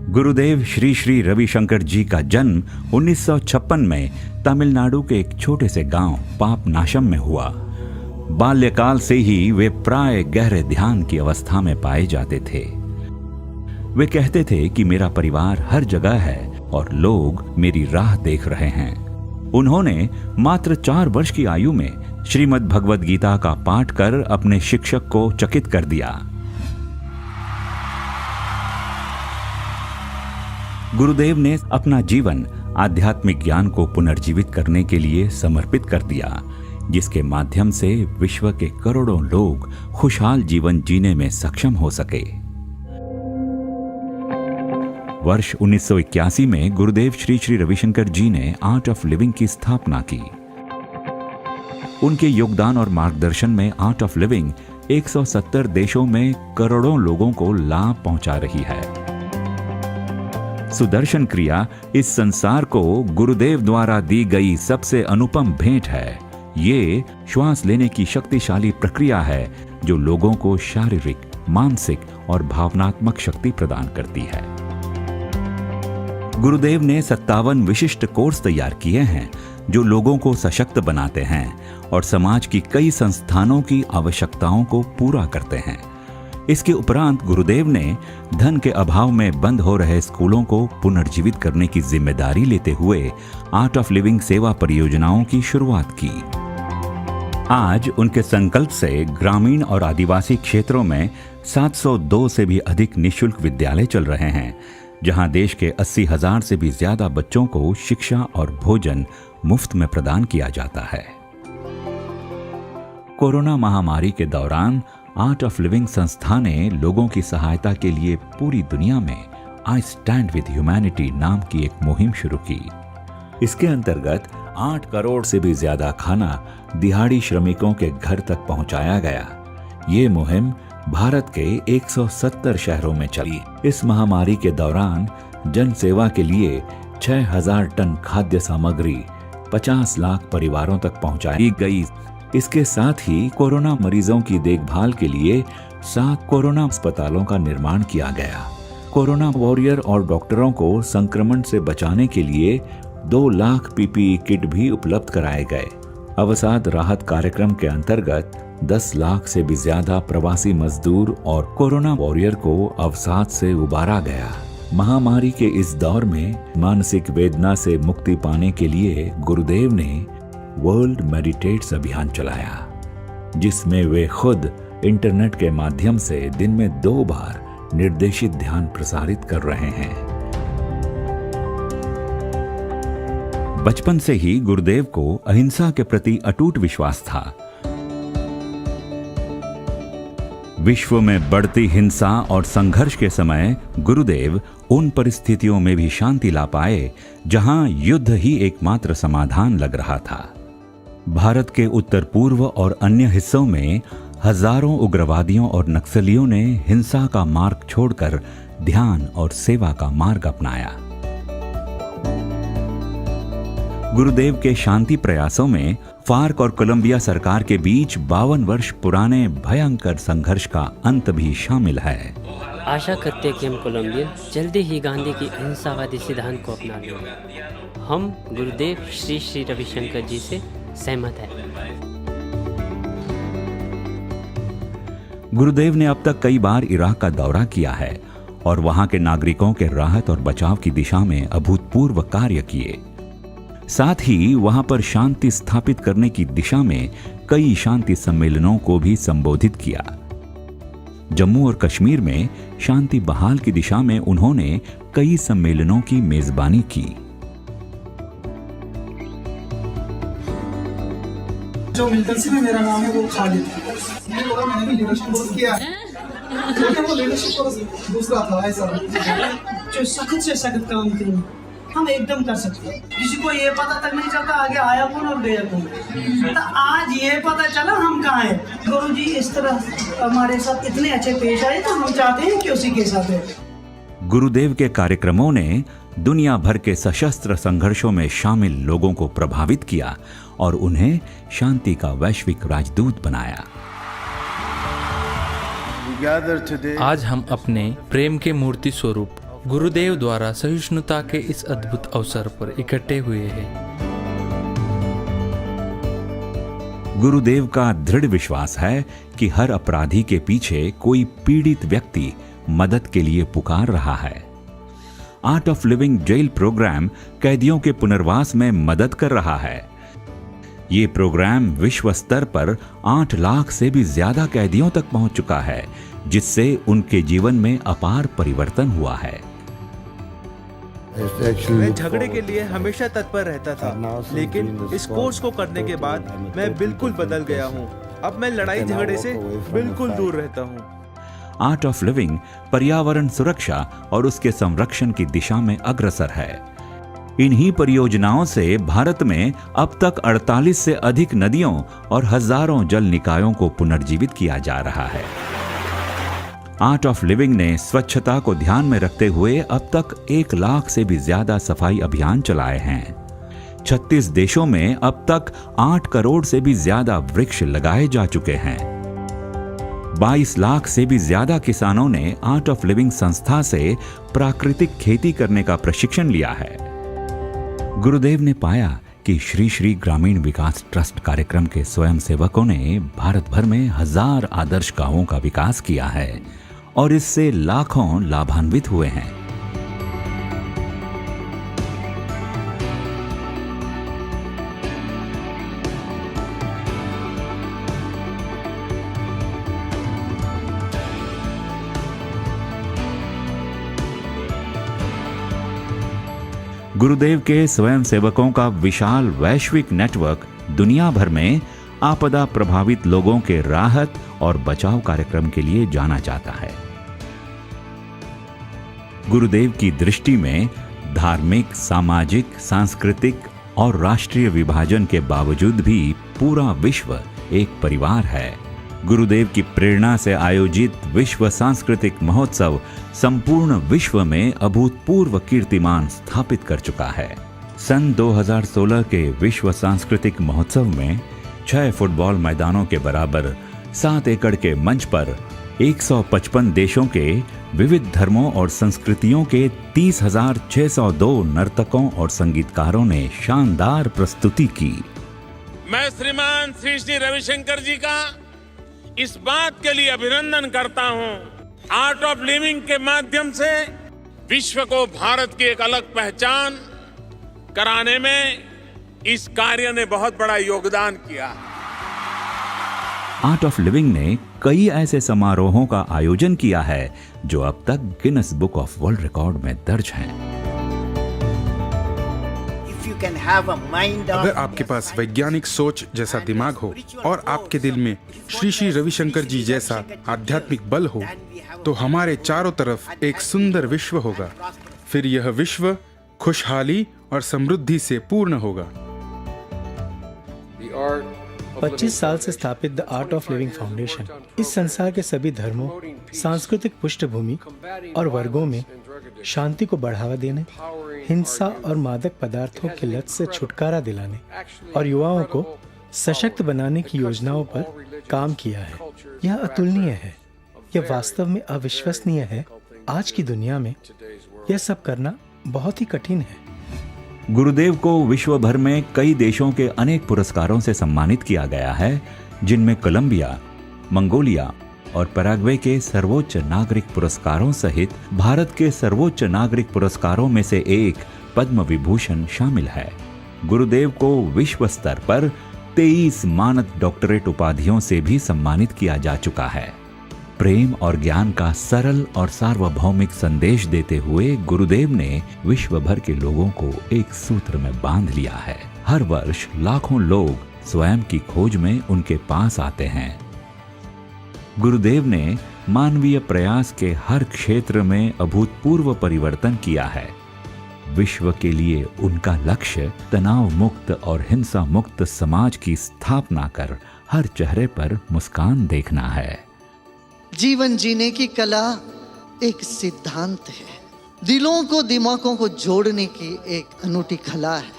गुरुदेव श्री श्री रविशंकर जी का जन्म 1956 में तमिलनाडु के एक छोटे से गांव पापनाशम में हुआ। बाल्यकाल से ही वे प्राय गहरे ध्यान की अवस्था में पाए जाते थे। वे कहते थे कि मेरा परिवार हर जगह है और लोग मेरी राह देख रहे हैं। उन्होंने मात्र 4 वर्ष की आयु में श्रीमद् भगवद गीता का पाठ कर अपने शिक्षक को चकित कर दिया। गुरुदेव ने अपना जीवन आध्यात्मिक ज्ञान को पुनर्जीवित करने के लिए समर्पित कर दिया, जिसके माध्यम से विश्व के करोड़ों लोग खुशहाल जीवन जीने में सक्षम हो सके। वर्ष 1981 में गुरुदेव श्री श्री रविशंकर जी ने आर्ट ऑफ लिविंग की स्थापना की। उनके योगदान और मार्गदर्शन में आर्ट ऑफ लिविंग 170 देशों में करोड़ों लोगों को लाभ पहुंचा रही है। सुदर्शन क्रिया इस संसार को गुरुदेव द्वारा दी गई सबसे अनुपम भेंट है। ये श्वास लेने की शक्तिशाली प्रक्रिया है जो लोगों को शारीरिक, मानसिक और भावनात्मक शक्ति प्रदान करती है। गुरुदेव ने 57 विशिष्ट कोर्स तैयार किए हैं जो लोगों को सशक्त बनाते हैं और समाज की कई संस्थानों की आवश्यकताओं को पूरा करते हैं। इसके उपरांत गुरुदेव ने धन के अभाव में बंद हो रहे स्कूलों को पुनर्जीवित करने की जिम्मेदारी लेते हुए आर्ट ऑफ लिविंग सेवा परियोजनाओं की शुरुआत की। आज उनके संकल्प से ग्रामीण और आदिवासी क्षेत्रों में 702 से भी अधिक निःशुल्क विद्यालय चल रहे हैं, जहां देश के 80,000 से भी ज्यादा बच्चों को शिक्षा और भोजन मुफ्त में प्रदान किया जाता है। कोरोना महामारी के दौरान आर्ट ऑफ लिविंग संस्था ने लोगों की सहायता के लिए पूरी दुनिया में आई स्टैंड विद ह्यूमैनिटी नाम की एक मुहिम शुरू की। इसके अंतर्गत 8 करोड़ से भी ज्यादा खाना दिहाड़ी श्रमिकों के घर तक पहुंचाया गया। ये मुहिम भारत के 170 शहरों में चली। इस महामारी के दौरान जन सेवा के लिए 6,000 टन खाद्य सामग्री 50 लाख परिवारों तक पहुंचाई गई। इसके साथ ही कोरोना मरीजों की देखभाल के लिए 7 कोरोना अस्पतालों का निर्माण किया गया। कोरोना वॉरियर और डॉक्टरों को संक्रमण से बचाने के लिए 2 लाख पीपीई किट भी उपलब्ध कराए गए। अवसाद राहत कार्यक्रम के अंतर्गत 10 लाख से भी ज्यादा प्रवासी मजदूर और कोरोना वॉरियर को अवसाद से उबारा गया। महामारी के इस दौर में मानसिक वेदना से मुक्ति पाने के लिए गुरुदेव ने वर्ल्ड मेडिटेट्स अभियान चलाया, जिसमें वे खुद इंटरनेट के माध्यम से दिन में 2 बार निर्देशित ध्यान प्रसारित कर रहे हैं। बचपन से ही गुरुदेव को अहिंसा के प्रति अटूट विश्वास था। विश्व में बढ़ती हिंसा और संघर्ष के समय गुरुदेव उन परिस्थितियों में भी शांति ला पाए जहां युद्ध ही एकमात्र समाधान लग रहा था। भारत के उत्तर पूर्व और अन्य हिस्सों में हजारों उग्रवादियों और नक्सलियों ने हिंसा का मार्ग छोड़कर ध्यान और सेवा का मार्ग अपनाया। गुरुदेव के शांति प्रयासों में फार्क और कोलंबिया सरकार के बीच 52 वर्ष पुराने भयंकर संघर्ष का अंत भी शामिल है। आशा करते हैं कि हम कोलंबियन जल्दी ही गांधी की अहिंसावादी सिद्धांत को अपना लेंगे। हम गुरुदेव श्री श्री रविशंकर जी से सहमत है। गुरुदेव ने अब तक कई बार इराक का दौरा किया है और वहां के नागरिकों के राहत और बचाव की दिशा में अभूतपूर्व कार्य किए। साथ ही वहां पर शांति स्थापित करने की दिशा में कई शांति सम्मेलनों को भी संबोधित किया। जम्मू और कश्मीर में शांति बहाल की दिशा में उन्होंने कई सम्मेलनों की मेजबानी की। जो मिलिटेंसी में मेरा नाम है वो खालिद है। मैंने भी लीडरशिप कोर्स किया है, लेकिन वो लीडरशिप कोर्स दूसरा था ऐसा जो सख्त से सख्त काम किए हम एकदम कर सकते हैं। किसी को ये पता तक नहीं चलता आगे आया कौन और गया कौन। तो आज ये पता चला हम कहाँ हैं। गुरु जी इस तरह हमारे साथ इतने अच्छे पेश आए तो हम चाहते हैं कि उसी के साथ है। गुरुदेव के कार्यक्रमों ने दुनिया भर के सशस्त्र संघर्षों में शामिल लोगों को प्रभावित किया और उन्हें शांति का वैश्विक राजदूत बनाया। आज हम अपने प्रेम के मूर्ति स्वरूप गुरुदेव द्वारा सहिष्णुता के इस अद्भुत अवसर पर इकट्ठे हुए हैं। गुरुदेव का दृढ़ विश्वास है कि हर अपराधी के पीछे कोई पीड़ित व्यक्ति मदद के लिए पुकार रहा है। आर्ट ऑफ लिविंग जेल प्रोग्राम कैदियों के पुनर्वास में मदद कर रहा है। ये प्रोग्राम विश्व स्तर पर 8 लाख से भी ज्यादा कैदियों तक पहुंच चुका है, जिससे उनके जीवन में अपार परिवर्तन हुआ है। मैं झगड़े के लिए हमेशा तत्पर रहता था, लेकिन इस कोर्स को करने के बाद मैं बिल्कुल बदल गया हूँ। अब मैं लड़ाई झगड़े से बिल्कुल दूर रहता हूँ। आर्ट ऑफ लिविंग पर्यावरण सुरक्षा और उसके संरक्षण की दिशा में अग्रसर है। इन्हीं परियोजनाओं से भारत में अब तक 48 से अधिक नदियों और हजारों जल निकायों को पुनर्जीवित किया जा रहा है। आर्ट ऑफ लिविंग ने स्वच्छता को ध्यान में रखते हुए अब तक 1 लाख से भी ज्यादा सफाई अभियान चलाए हैं। 36 देशों में अब तक 8 करोड़ से भी ज्यादा वृक्ष लगाए जा चुके हैं। 22 लाख से भी ज्यादा किसानों ने आर्ट ऑफ लिविंग संस्था से प्राकृतिक खेती करने का प्रशिक्षण लिया है। गुरुदेव ने पाया कि श्री श्री ग्रामीण विकास ट्रस्ट कार्यक्रम के स्वयंसेवकों ने भारत भर में 1000 आदर्श गांवों का विकास किया है और इससे लाखों लाभान्वित हुए हैं। गुरुदेव के स्वयंसेवकों का विशाल वैश्विक नेटवर्क दुनिया भर में आपदा प्रभावित लोगों के राहत और बचाव कार्यक्रम के लिए जाना जाता है। गुरुदेव की दृष्टि में धार्मिक, सामाजिक, सांस्कृतिक और राष्ट्रीय विभाजन के बावजूद भी पूरा विश्व एक परिवार है। गुरुदेव की प्रेरणा से आयोजित विश्व सांस्कृतिक महोत्सव संपूर्ण विश्व में अभूतपूर्व कीर्तिमान स्थापित कर चुका है। सन 2016 के विश्व सांस्कृतिक महोत्सव में 6 फुटबॉल मैदानों के बराबर 7 एकड़ के मंच पर 155 देशों के विविध धर्मों और संस्कृतियों के 30,602 नर्तकों और संगीतकारों ने शानदार प्रस्तुति की। मैं श्रीमान श्री श्री रविशंकर जी का इस बात के लिए अभिनंदन करता हूं, आर्ट ऑफ लिविंग के माध्यम से विश्व को भारत की एक अलग पहचान कराने में इस कार्य ने बहुत बड़ा योगदान किया। आर्ट ऑफ लिविंग ने कई ऐसे समारोहों का आयोजन किया है जो अब तक Guinness book of world record में दर्ज हैं। अगर आपके पास वैज्ञानिक सोच जैसा दिमाग हो और आपके दिल में श्री श्री रविशंकर जी जैसा आध्यात्मिक बल हो, तो हमारे चारों तरफ एक सुंदर विश्व होगा। फिर यह विश्व खुशहाली और समृद्धि से पूर्ण होगा। 25 साल से स्थापित the art of living foundation इस संसार के सभी धर्मों, सांस्कृतिक पृष्ठभूमि और वर्गों में शांति को बढ़ावा देने, हिंसा और मादक पदार्थों की लत से छुटकारा दिलाने और युवाओं को सशक्त बनाने की योजनाओं पर काम किया है। यह अतुलनीय है, यह वास्तव में अविश्वसनीय है। आज की दुनिया में यह सब करना बहुत ही कठिन है। गुरुदेव को विश्व भर में कई देशों के अनेक पुरस्कारों से सम्मानित किया गया है, जिनमें कोलंबिया, मंगोलिया और पैराग्वे के सर्वोच्च नागरिक पुरस्कारों सहित भारत के सर्वोच्च नागरिक पुरस्कारों में से एक पद्म विभूषण शामिल है। गुरुदेव को विश्व स्तर पर 23 मानद डॉक्टरेट उपाधियों से भी सम्मानित किया जा चुका है। प्रेम और ज्ञान का सरल और सार्वभौमिक संदेश देते हुए गुरुदेव ने विश्व भर के लोगों को एक सूत्र में बांध लिया है। हर वर्ष लाखों लोग स्वयं की खोज में उनके पास आते हैं। गुरुदेव ने मानवीय प्रयास के हर क्षेत्र में अभूतपूर्व परिवर्तन किया है। विश्व के लिए उनका लक्ष्य तनाव मुक्त और हिंसा मुक्त समाज की स्थापना कर हर चेहरे पर मुस्कान देखना है। जीवन जीने की कला एक सिद्धांत है, दिलों को दिमागों को जोड़ने की एक अनूठी कला है।